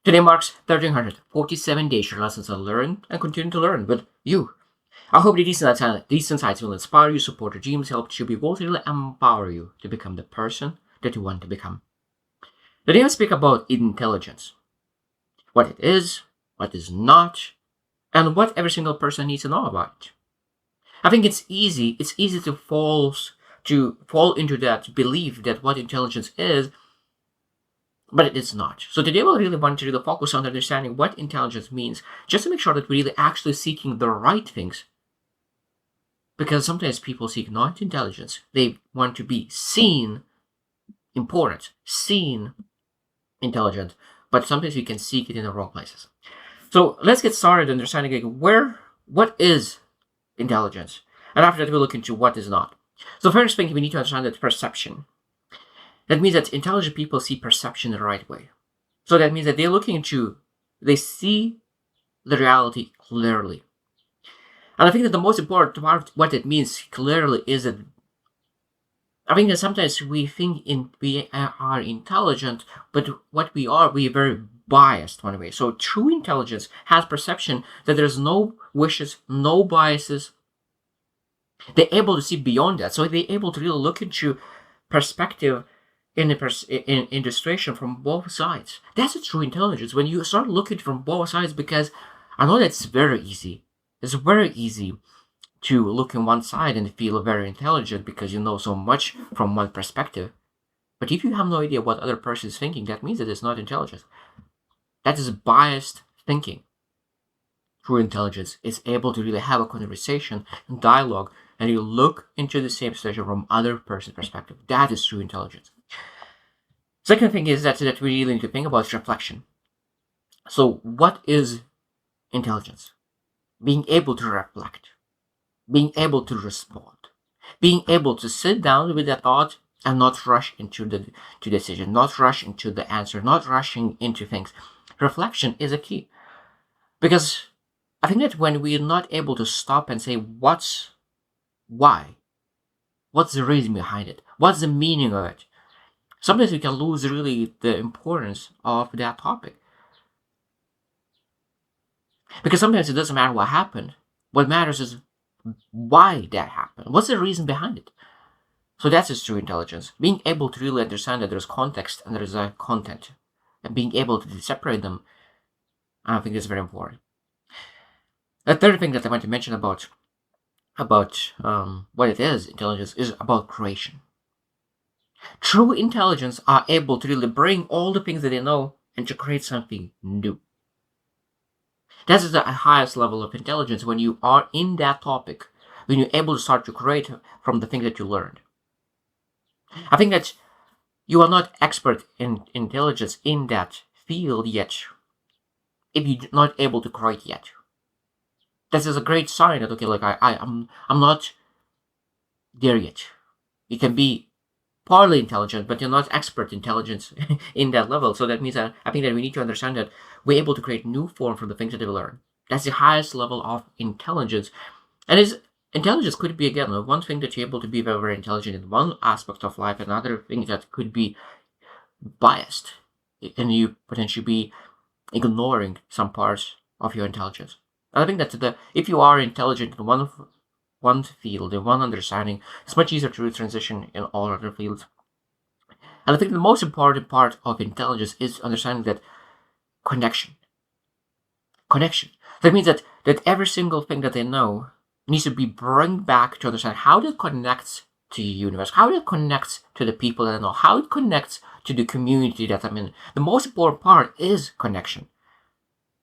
Today marks 1347 days your lessons are learned and continue to learn with you. I hope that these insights will inspire you, support your dreams, help you be able to really empower you to become the person that you want to become. Today I speak about intelligence, what it is, what is not, and what every single person needs to know about it. I think it's easy to fall into that belief that what intelligence is, but it is not. So today we'll really want to really focus on understanding what intelligence means, just to make sure that we're really actually seeking the right things. Because sometimes people seek not intelligence. They want to be seen important, seen intelligent, but sometimes we can seek it in the wrong places. So let's get started understanding what is intelligence. And after that we'll look into what is not. So first thing we need to understand that perception. That means that intelligent people see perception the right way. So that means that they see the reality clearly. And I think that the most important part of what it means clearly is that I think that sometimes we are intelligent, but what we are very biased one way. So true intelligence has perception that there's no wishes, no biases. They're able to see beyond that. So they're able to really look into perspective in illustration from both sides. That's a true intelligence when you start looking from both sides. Because I know that's very easy. It's very easy to look in one side and feel very intelligent because you know so much from one perspective. But if you have no idea what other person is thinking, that means that it's not intelligence. That is biased thinking. True intelligence is able to really have a conversation and dialogue, and you look into the same situation from other person's perspective. That is true intelligence. Second thing is that we really need to think about reflection. So what is intelligence? Being able to reflect, being able to respond, being able to sit down with a thought and not rush into the to decision, not rush into the answer, not rushing into things. Reflection is a key. Because I think that when we're not able to stop and say why, what's the reason behind it, what's the meaning of it, sometimes we can lose really the importance of that topic. Because sometimes it doesn't matter what happened. What matters is why that happened. What's the reason behind it? So that's just true intelligence. Being able to really understand that there's context and there's a content. And being able to separate them, I think is very important. The third thing that I want to mention about what it is, intelligence, is about creation. True intelligence are able to really bring all the things that they know and to create something new. That is the highest level of intelligence when you are in that topic, when you're able to start to create from the things that you learned. I think that you are not expert in intelligence in that field yet if you're not able to create yet. This is a great sign that okay, like I'm not there yet. You can be partly intelligent, but you're not expert intelligence in that level. So that means that I think that we need to understand that we're able to create new form from the things that we learn. That's the highest level of intelligence. And intelligence could be again one thing that you're able to be very, very intelligent in one aspect of life, another thing that could be biased, and you potentially be ignoring some parts of your intelligence. And I think that if you are intelligent in one field, in one understanding, it's much easier to transition in all other fields. And I think the most important part of intelligence is understanding that connection. Connection. That means that every single thing that they know needs to be brought back to understand how it connects to the universe, how it connects to the people that I know, how it connects to the community that I'm in. The most important part is connection.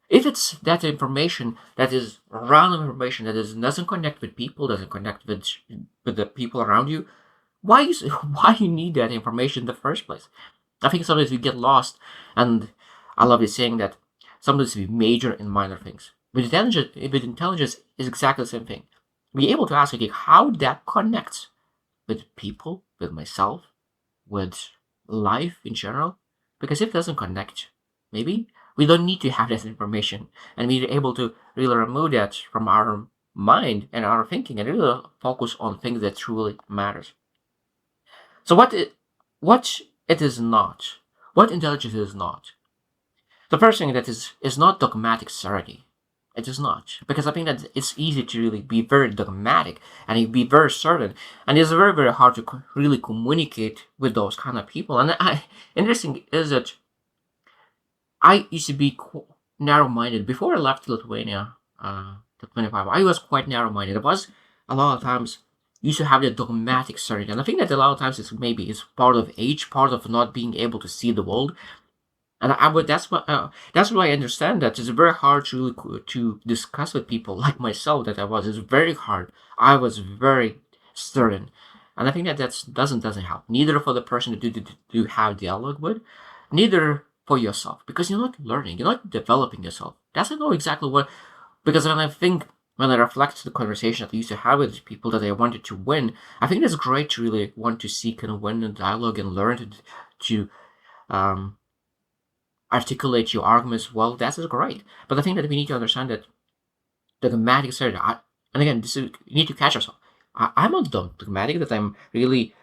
If it's that information that is random information doesn't connect with people, doesn't connect with the people around you, why you need that information in the first place? I think sometimes we get lost, and I love this saying that sometimes we major in minor things. With intelligence is exactly the same thing. Be able to ask, okay, how that connects with people, with myself, with life in general. Because if it doesn't connect, maybe we don't need to have that information, and we're able to really remove that from our mind and our thinking, and really focus on things that truly matters. So what it is not, what intelligence is not. The first thing that is not dogmatic certainty. It is not, because I think that it's easy to really be very dogmatic and be very certain, and it's very very hard to really communicate with those kind of people. And interesting is that I used to be narrow-minded before I left Lithuania. To 25, I was quite narrow-minded. It was a lot of times used to have the dogmatic certainty, and I think that a lot of times it's part of age, part of not being able to see the world. And I would that's why I understand that it's very hard to discuss with people like myself that I was. It's very hard. I was very certain, and I think that doesn't help. Neither for the person to have dialogue with, neither for yourself, because you're not learning. You're not developing yourself. That's not know exactly what. Because when I reflect the conversation that I used to have with people that I wanted to win, I think it's great to really want to seek and win a dialogue and learn to um, articulate your arguments well. That is great. But I think that we need to understand that the dogmatic side, and again, you need to catch yourself. I'm not dogmatic that I'm really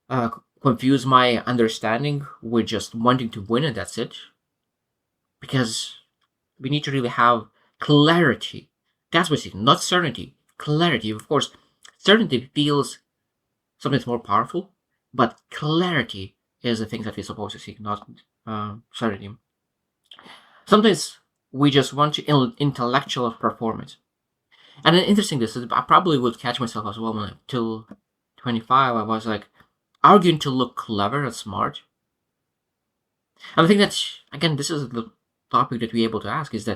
uh, confuse my understanding with just wanting to win and that's it. Because we need to really have clarity. That's what it is, not certainty. Clarity, of course. Certainty feels something more powerful, but clarity is the thing that we're supposed to seek, not certainty. Sometimes we just want to intellectual performance. And then interesting this is I probably would catch myself as well when till 25 I was like arguing to look clever and smart. And I think that again this is the topic that we're able to ask is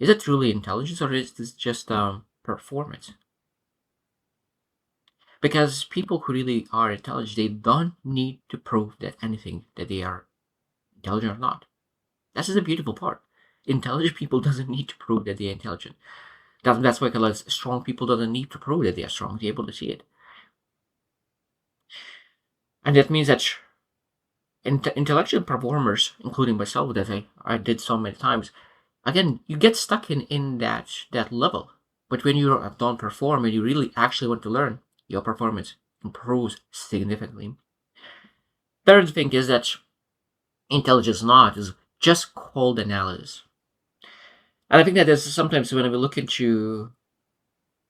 it truly intelligence or is this just performance? Because people who really are intelligent, they don't need to prove that anything that they are intelligent or not. That's the beautiful part. Intelligent people doesn't need to prove that they're intelligent. That's why strong people doesn't need to prove that they are strong. They're able to see it. And that means that intellectual performers, including myself, that I did so many times, again, you get stuck in that level. But when you don't perform and you really actually want to learn, your performance improves significantly. Third thing is that intelligence not is just cold analysis. And I think that there's sometimes when we look into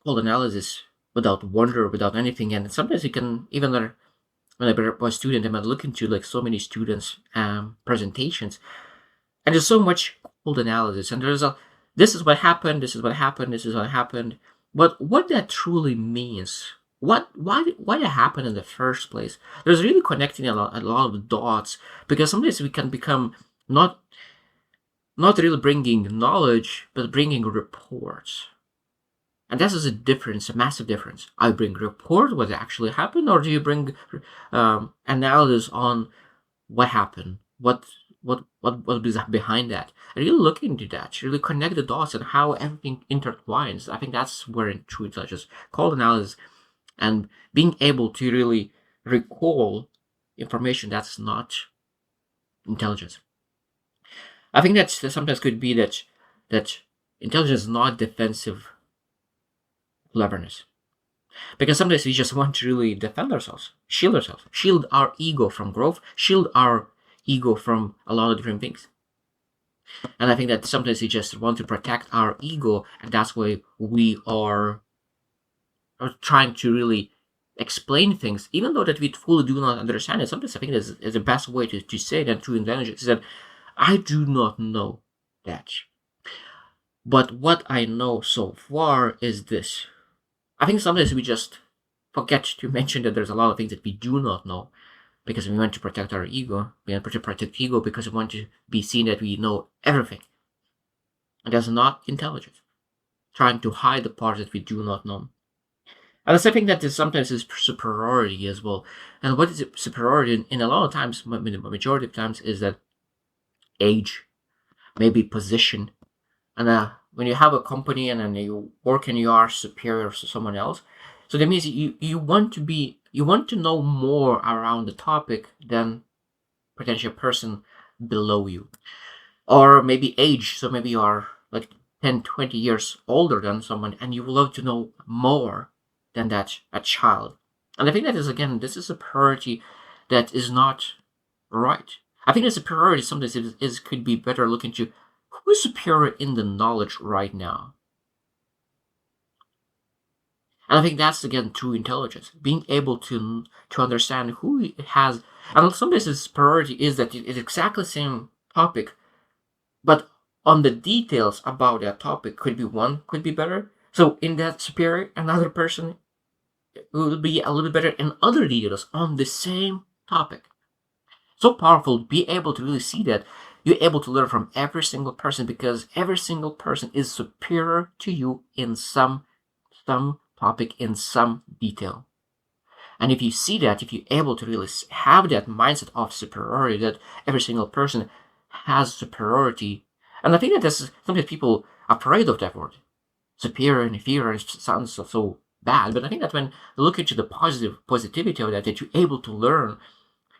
cold analysis without wonder, without anything, and sometimes you can even when I was a student, I look into like so many students' presentations, and there's so much cold analysis, and this is what happened, this is what happened, this is what happened. But what that truly means, why that happened in the first place? There's really connecting a lot of dots because sometimes we can become not really bringing knowledge, but bringing reports. And that is a difference, a massive difference. I bring report what actually happened, or do you bring analysis on what happened, what is behind that? And really look into that, really connect the dots and how everything intertwines. I think that's where in true intelligence, cold analysis, and being able to really recall information that's not intelligence. I think that sometimes could be that intelligence is not defensive cleverness. Because sometimes we just want to really defend ourselves, shield our ego from growth, shield our ego from a lot of different things. And I think that sometimes we just want to protect our ego, and that's why we are trying to really explain things, even though that we fully do not understand it. Sometimes I think is the best way to say that true intelligence is that I do not know that. But what I know so far is this. I think sometimes we just forget to mention that there's a lot of things that we do not know because we want to protect our ego. We want to protect ego because we want to be seen that we know everything. And that's not intelligence. Trying to hide the parts that we do not know. And the second thing that is sometimes is superiority as well. And what is superiority? In a lot of times, majority of times, is that age, maybe position. And when you have a company and then you work and you are superior to someone else, so that means you want to know more around the topic than potential person below you, or maybe age. So maybe you are like 10, 20 years older than someone, and you would love to know more than that a child. And I think that is again, this is a priority that is not right. I think the superiority sometimes could be better looking to who is superior in the knowledge right now. And I think that's again true intelligence, being able to understand who has. And sometimes the superiority is that it's exactly the same topic, but on the details about that topic could be better. So in that superior, another person will be a little bit better in other details on the same topic. So powerful to be able to really see that you're able to learn from every single person because every single person is superior to you in some topic, in some detail. And if you see that, if you're able to really have that mindset of superiority, that every single person has superiority, and I think that this is sometimes people are afraid of that word. Superior and inferior sounds so bad, but I think that when you look into the positivity of that, that you're able to learn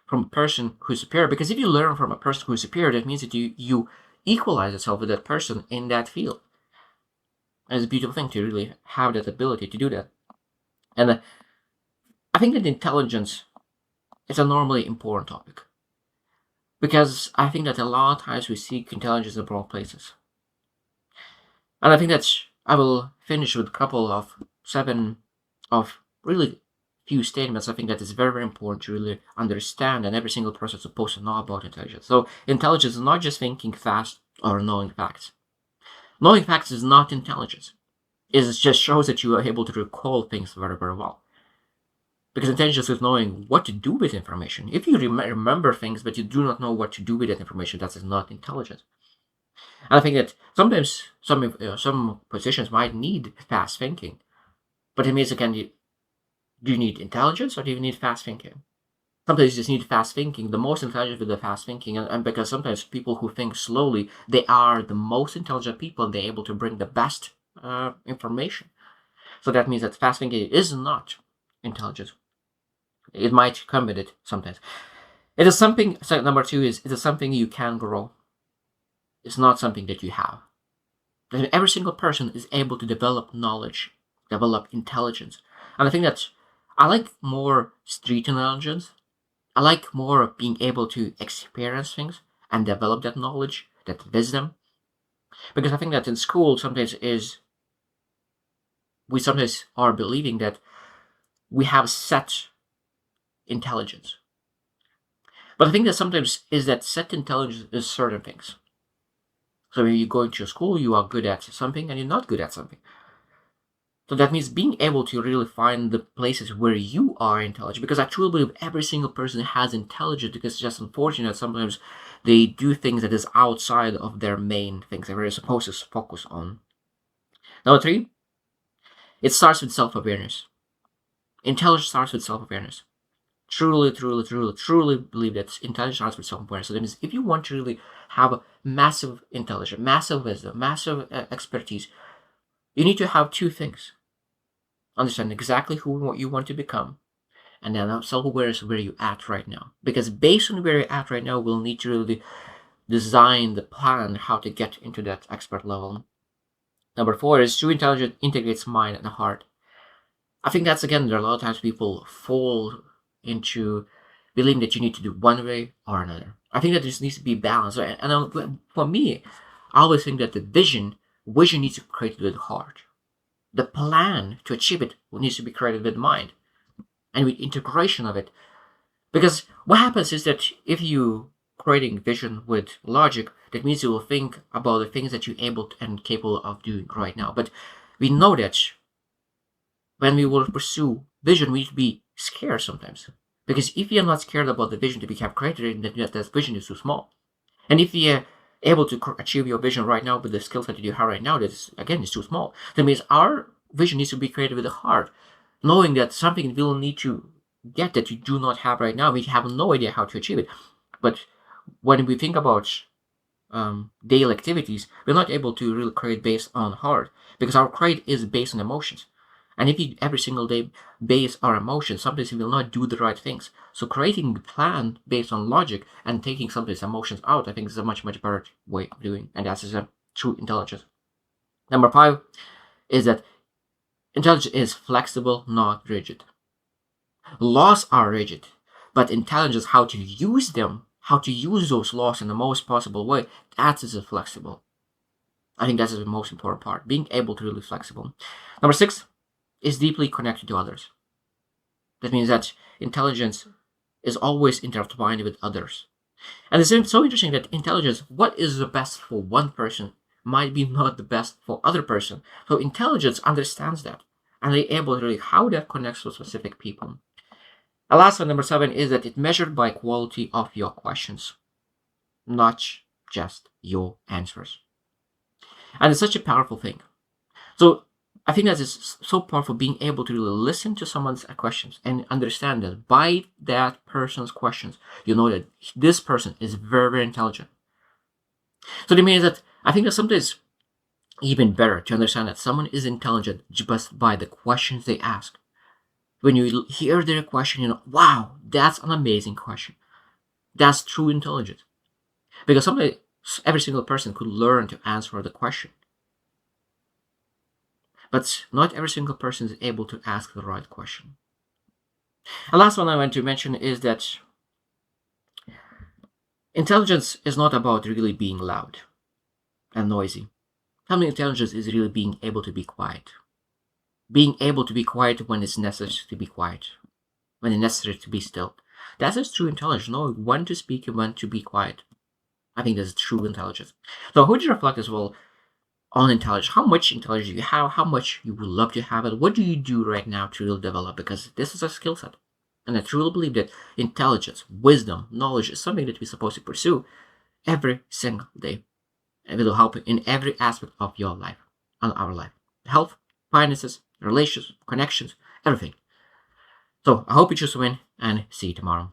from a person who's superior, because if you learn from a person who's superior, that means that you equalize yourself with that person in that field. And it's a beautiful thing to really have that ability to do that. And I think that intelligence is a normally important topic because I think that a lot of times we seek intelligence in the wrong places. And I think that I will finish with a couple of 7 of really few statements. I think that is very, very important to really understand, and every single person is supposed to know about intelligence. So intelligence is not just thinking fast or knowing facts. Knowing facts is not intelligence. It just shows that you are able to recall things very, very well. Because intelligence is knowing what to do with information. If you remember things but you do not know what to do with that information, that is not intelligence. And I think that sometimes some positions might need fast thinking, but it means again, do you need intelligence or do you need fast thinking? Sometimes you just need fast thinking. The most intelligent with the fast thinking, and because sometimes people who think slowly, they are the most intelligent people, and they're able to bring the best information. So that means that fast thinking is not intelligence. It might come with it sometimes. It is something. So number 2 is it is something you can grow. It's not something that you have. Every single person is able to develop knowledge, develop intelligence, and I think that I like more street intelligence. I like more of being able to experience things and develop that knowledge, that wisdom, because I think that in school sometimes is we sometimes are believing that we have set intelligence. But I think that sometimes is that set intelligence is certain things. So when you go into school, you are good at something and you're not good at something. So that means being able to really find the places where you are intelligent. Because I truly believe every single person has intelligence, because it's just unfortunate that sometimes they do things that is outside of their main things that they're supposed to focus on. Number 3, it starts with self-awareness. Intelligence starts with self-awareness. Truly believe that intelligence starts with self-awareness. So that means if you want to really have a massive intelligence, massive wisdom, massive expertise, you need to have 2 things. Understand exactly who you want to become, and then self-awareness where you're at right now. Because based on where you're at right now, we'll need to really design the plan how to get into that expert level. Number 4 is true intelligence integrates mind and heart. I think that's again, there are a lot of times people fall into believing that you need to do one way or another. I think that there needs to be balance. And for me, I always think that the vision needs to be created with heart. The plan to achieve it needs to be created with mind and with integration of it. Because what happens is that if you creating vision with logic, that means you will think about the things that you're able and capable of doing right now. But we know that when we will pursue vision, we need to be scared sometimes. Because if you're not scared about the vision to be created, then that vision is too small. And if you're able to achieve your vision right now with the skill set that you have right now, that is, again, is too small. That means our vision needs to be created with the heart, knowing that something will need to get that you do not have right now. We have no idea how to achieve it. But when we think about daily activities, we're not able to really create based on heart, because our create is based on emotions. And if you every single day base our emotions, sometimes we will not do the right things. So creating a plan based on logic and taking sometimes emotions out, I think is a much, much better way of doing. And that is a true intelligence. Number 5 is that intelligence is flexible, not rigid. Laws are rigid, but intelligence, how to use them, how to use those laws in the most possible way, that is flexible. I think that's the most important part, being able to really flexible. Number 6 is deeply connected to others. That means that intelligence is always intertwined with others. And it's so interesting that intelligence, what is the best for one person might be not the best for other person. So intelligence understands that, and they're able to really how that connects to specific people. And last one, number 7, is that it measured by quality of your questions, not just your answers. And it's such a powerful thing. So I think that is so powerful, being able to really listen to someone's questions and understand that by that person's questions, you know that this person is very, very intelligent. So it means that I think that sometimes even better to understand that someone is intelligent just by the questions they ask. When you hear their question, you know, wow, that's an amazing question. That's true intelligence. Because sometimes every single person could learn to answer the question. But not every single person is able to ask the right question. And last one I want to mention is that intelligence is not about really being loud and noisy. Having intelligence is really being able to be quiet. Being able to be quiet when it's necessary to be quiet, when it's necessary to be still. That is true intelligence, knowing when to speak and when to be quiet. I think that's true intelligence. So, would you reflect as well on intelligence? How much intelligence do you have? How much you would love to have it? What do you do right now to really develop? Because this is a skill set. And I truly believe that intelligence, wisdom, knowledge is something that we're supposed to pursue every single day. And it will help in every aspect of your life and our life. Health, finances, relations, connections, everything. So I hope you choose to win and see you tomorrow.